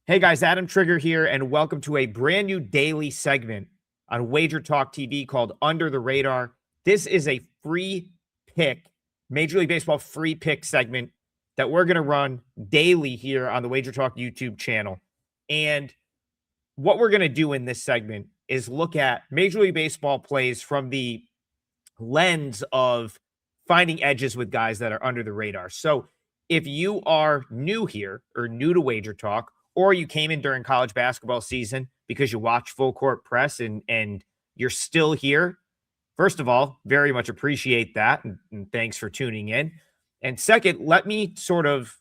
Hey guys, Adam Trigger here, and welcome to a brand new daily segment on Wager Talk TV called Under the Radar. This is a free pick, Major League Baseball free pick segment that we're going to run daily here on the Wager Talk YouTube channel. And what we're going to do in this segment is look at Major League Baseball plays from the lens of finding edges with guys that are under the radar. So if you are new here or new to Wager Talk, or you came in during college basketball season because you watch Full Court Press and you're still here, first of all, very much appreciate that. And thanks for tuning in. And second, let me sort of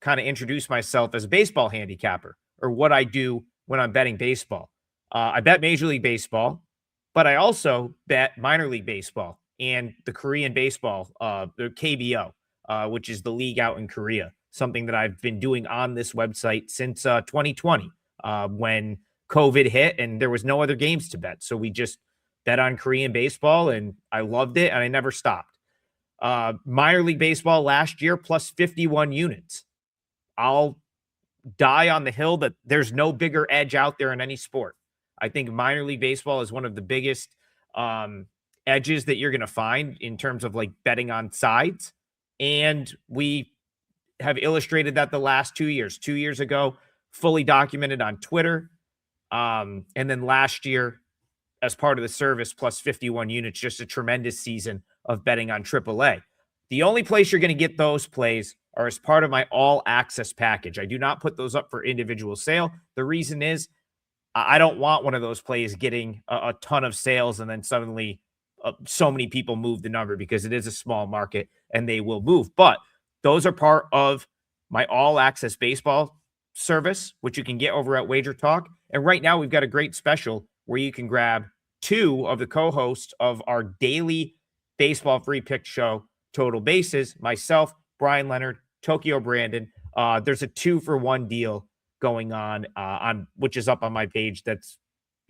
kind of introduce myself as a baseball handicapper or what I do when I'm betting baseball. I bet Major League Baseball, but I also bet minor league baseball and the Korean baseball, the KBO, which is the league out in Korea, something that I've been doing on this website since 2020 when COVID hit and there was no other games to bet. So we just bet on Korean baseball and I loved it and I never stopped. Minor league baseball last year plus 51 units. I'll die on the hill that there's no bigger edge out there in any sport. I think minor league baseball is one of the biggest edges that you're going to find in terms of like betting on sides. And we have illustrated that the last 2 years. 2 years ago, fully documented on Twitter. And then last year, as part of the service, plus 51 units, just a tremendous season of betting on AAA. The only place you're going to get those plays are as part of my all access package. I do not put those up for individual sale. The reason is I don't want one of those plays getting a ton of sales and then suddenly so many people move the number because it is a small market and they will move. But those are part of my all access baseball service, which you can get over at Wager Talk. And right now we've got a great special where you can grab two of the co-hosts of our daily baseball free pick show, Total Bases, myself, Brian Leonard, Tokyo Brandon. There's a 2-for-1 deal going on which is up on my page. That's,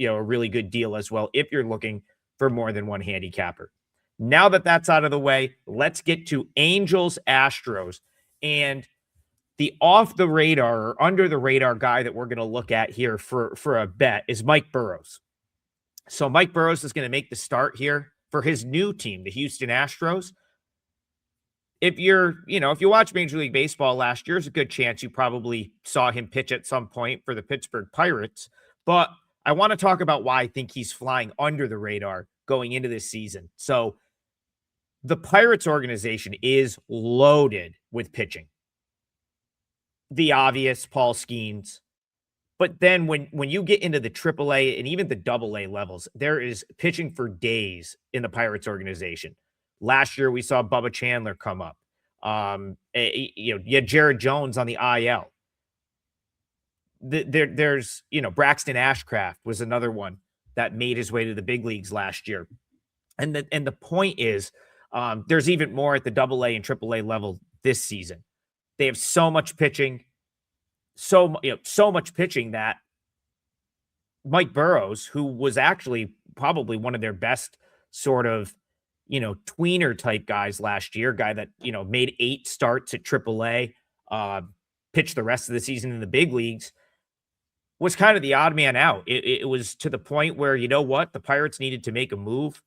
a really good deal as well if you're looking for more than one handicapper. Now that that's out of the way, let's get to Angels Astros. And the off the radar or under the radar guy that we're going to look at here for a bet is Mike Burroughs. So Mike Burroughs is going to make the start here for his new team, the Houston Astros. If if you watch Major League Baseball last year, there's a good chance you probably saw him pitch at some point for the Pittsburgh Pirates. But I want to talk about why I think he's flying under the radar going into this season. So the Pirates organization is loaded with pitching. The obvious, Paul Skeens. But then when you get into the AAA and even the AA levels, there is pitching for days in the Pirates organization. Last year, we saw Bubba Chandler come up. You had Jared Jones on the IL. There's Braxton Ashcraft was another one that made his way to the big leagues last year. And the point is, there's even more at the AA and AAA level this season. They have so much pitching, so much pitching that Mike Burroughs, who was actually probably one of their best sort of tweener type guys last year, guy that, made 8 starts at AAA, pitched the rest of the season in the big leagues, was kind of the odd man out. It was to the point where, the Pirates needed to make a move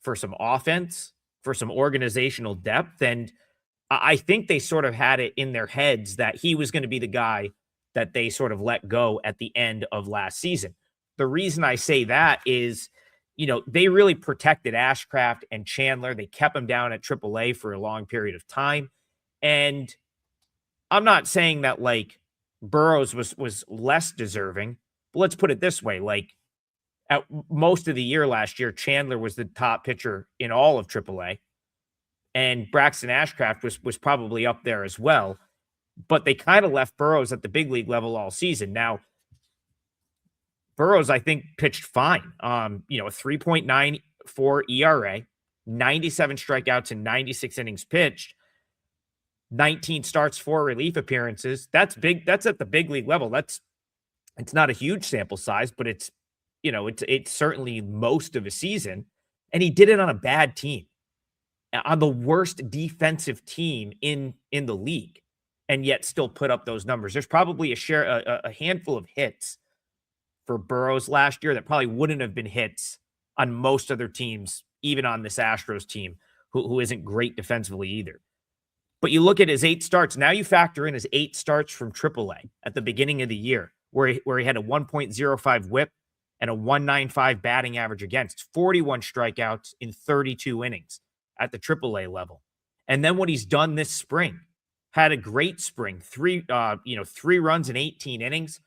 for some offense, for some organizational depth. And I think they sort of had it in their heads that he was going to be the guy that they sort of let go at the end of last season. The reason I say that is, they really protected Ashcraft and Chandler. They kept them down at AAA for a long period of time. And I'm not saying that like Burroughs was less deserving, but let's put it this way. Like at most of the year last year, Chandler was the top pitcher in all of AAA. And Braxton Ashcraft was probably up there as well. But they kind of left Burroughs at the big league level all season. Now, Burroughs, I think, pitched fine. A 3.94 ERA, 97 strikeouts and 96 innings pitched, 19 starts, 4 relief appearances. That's big. That's at the big league level. It's not a huge sample size, but it's certainly most of a season. And he did it on a bad team, on the worst defensive team in the league. and yet still put up those numbers. There's probably a handful of hits for Burroughs last year that probably wouldn't have been hits on most other teams, even on this Astros team, who isn't great defensively either. But you look at his 8 starts. Now you factor in his 8 starts from AAA at the beginning of the year, where he had a 1.05 whip and a 195 batting average against, 41 strikeouts in 32 innings at the AAA level. And then what he's done this spring, had a great spring, 3 runs in 18 innings.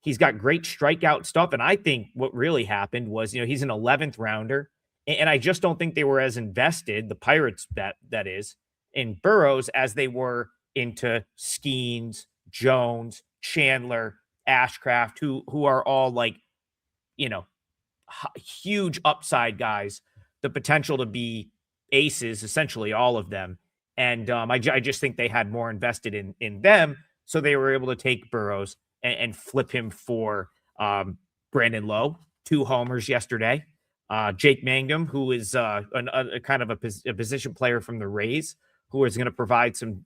He's got great strikeout stuff. And I think what really happened was, he's an 11th rounder. And I just don't think they were as invested, the Pirates that is, in Burroughs as they were into Skeens, Jones, Chandler, Ashcraft, who are all like, huge upside guys, the potential to be aces, essentially all of them. And I just think they had more invested in them. So they were able to take Burroughs and flip him for Brandon Lowe, 2 homers yesterday. Jake Mangum, who is a kind of a position player from the Rays, who is going to provide some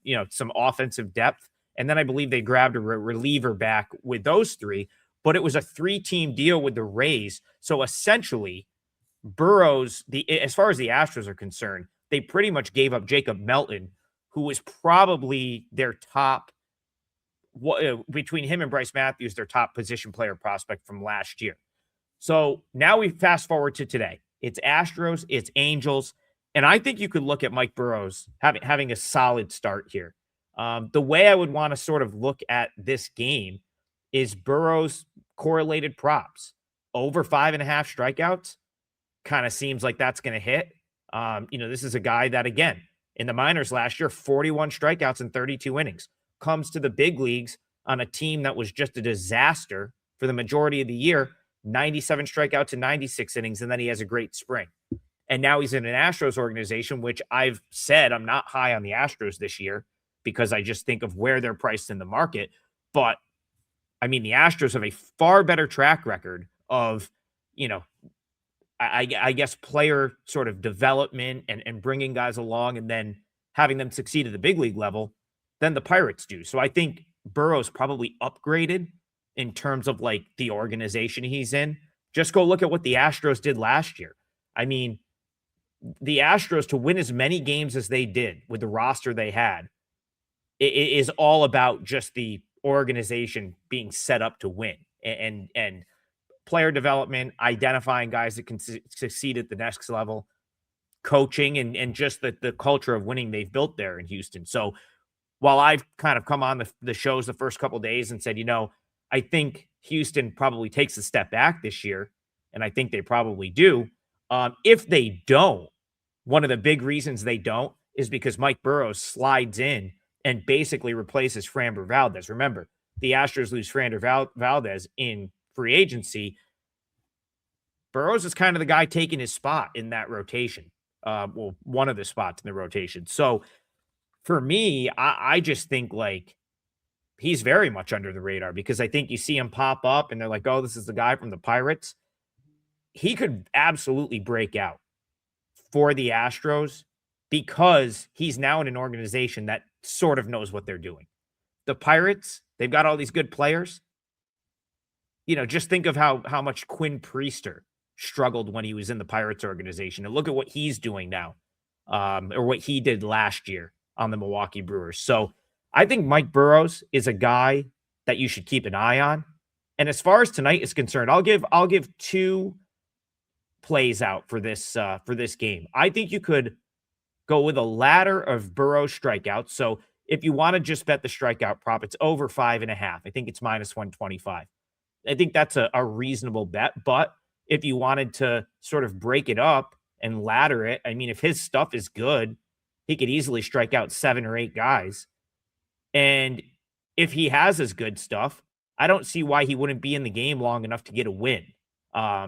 offensive depth. And then I believe they grabbed a reliever back with those 3, but it was a 3-team deal with the Rays. So essentially, Burroughs, as far as the Astros are concerned, they pretty much gave up Jacob Melton, who was probably their top, between him and Bryce Matthews, their top position player prospect from last year. So now we fast forward to today. It's Astros, it's Angels, and I think you could look at Mike Burroughs having a solid start here. The way I would want to sort of look at this game is Burroughs correlated props. Over 5.5 strikeouts kind of seems like that's going to hit. This is a guy that, again, in the minors last year, 41 strikeouts in 32 innings, comes to the big leagues on a team that was just a disaster for the majority of the year, 97 strikeouts in 96 innings, and then he has a great spring. And now he's in an Astros organization, which I've said I'm not high on the Astros this year because I just think of where they're priced in the market. But, I mean, the Astros have a far better track record of, I guess, player sort of development and bringing guys along and then having them succeed at the big league level than the Pirates do. So I think Burroughs probably upgraded in terms of like the organization he's in. Just go look at what the Astros did last year. I mean, the Astros, to win as many games as they did with the roster they had, it is all about just the organization being set up to win and player development, identifying guys that can succeed at the next level, coaching, and just the culture of winning they've built there in Houston. So while I've kind of come on the shows the first couple of days and said, I think Houston probably takes a step back this year, and I think they probably do. If they don't, one of the big reasons they don't is because Mike Burroughs slides in and basically replaces Framber Valdez. Remember, the Astros lose Framber Valdez in free agency. Burroughs is kind of the guy taking his spot in that rotation. One of the spots in the rotation. So for me, I just think like he's very much under the radar because I think you see him pop up and they're like, oh, this is the guy from the Pirates. He could absolutely break out for the Astros because he's now in an organization that sort of knows what they're doing. The Pirates, they've got all these good players. Just think of how much Quinn Priester struggled when he was in the Pirates organization. And look at what he's doing now, or what he did last year on the Milwaukee Brewers. So I think Mike Burroughs is a guy that you should keep an eye on. And as far as tonight is concerned, I'll give 2 plays out for this game. I think you could go with a ladder of Burroughs strikeouts. So if you want to just bet the strikeout prop, it's over 5.5. I think it's minus 125. I think that's a reasonable bet. But if you wanted to sort of break it up and ladder it, I mean, if his stuff is good, he could easily strike out 7 or 8 guys. And if he has his good stuff, I don't see why he wouldn't be in the game long enough to get a win,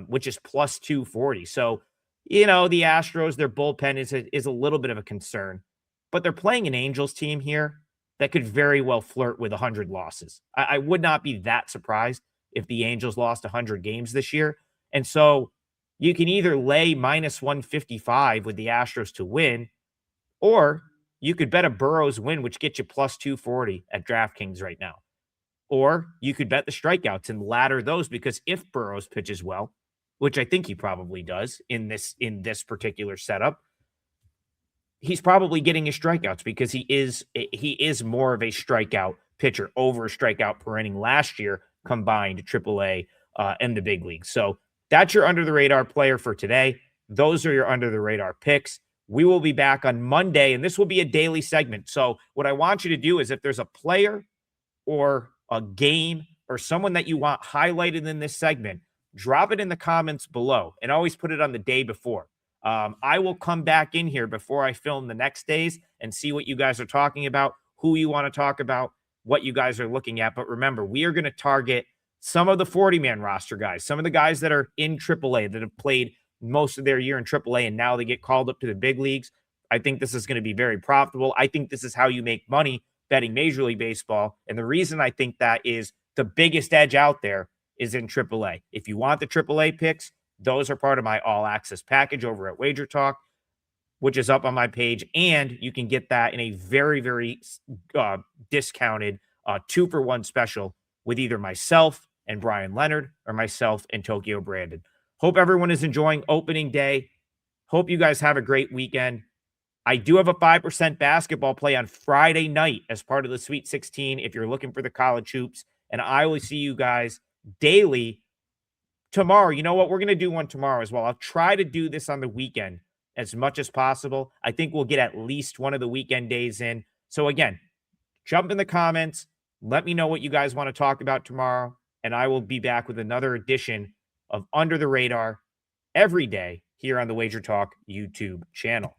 which is plus 240. So, the Astros, their bullpen is a little bit of a concern, but they're playing an Angels team here that could very well flirt with 100 losses. I would not be that surprised if the Angels lost 100 games this year. And so you can either lay minus 155 with the Astros to win, or you could bet a Burroughs win, which gets you plus 240 at DraftKings right now. Or you could bet the strikeouts and ladder those, because if Burroughs pitches well, which I think he probably does in this particular setup, he's probably getting his strikeouts because he is more of a strikeout pitcher, over a strikeout per inning last year combined AAA and the big league. So that's your under the radar player for today. Those are your under the radar picks. We will be back on Monday, and this will be a daily segment. So what I want you to do is, if there's a player or a game or someone that you want highlighted in this segment, drop it in the comments below, and always put it on the day before. I will come back in here before I film the next days and see what you guys are talking about, who you want to talk about, what you guys are looking at. But remember, we are going to target some of the 40-man roster guys, some of the guys that are in AAA that have played most of their year in AAA and now they get called up to the big leagues. I think this is going to be very profitable. I think this is how you make money betting Major League Baseball. And the reason I think that is the biggest edge out there is in AAA. If you want the AAA picks, those are part of my all access package over at Wager Talk, which is up on my page. And you can get that in a very, very discounted 2-for-1 special with either myself and Brian Leonard or myself and Tokyo Brandon. Hope everyone is enjoying opening day. Hope you guys have a great weekend. I do have a 5% basketball play on Friday night as part of the Sweet 16 if you're looking for the college hoops. And I will see you guys daily tomorrow. You know what? We're going to do one tomorrow as well. I'll try to do this on the weekend as much as possible. I think we'll get at least one of the weekend days in. So again, jump in the comments. Let me know what you guys want to talk about tomorrow. And I will be back with another edition of Under the Radar every day here on the Wager Talk YouTube channel.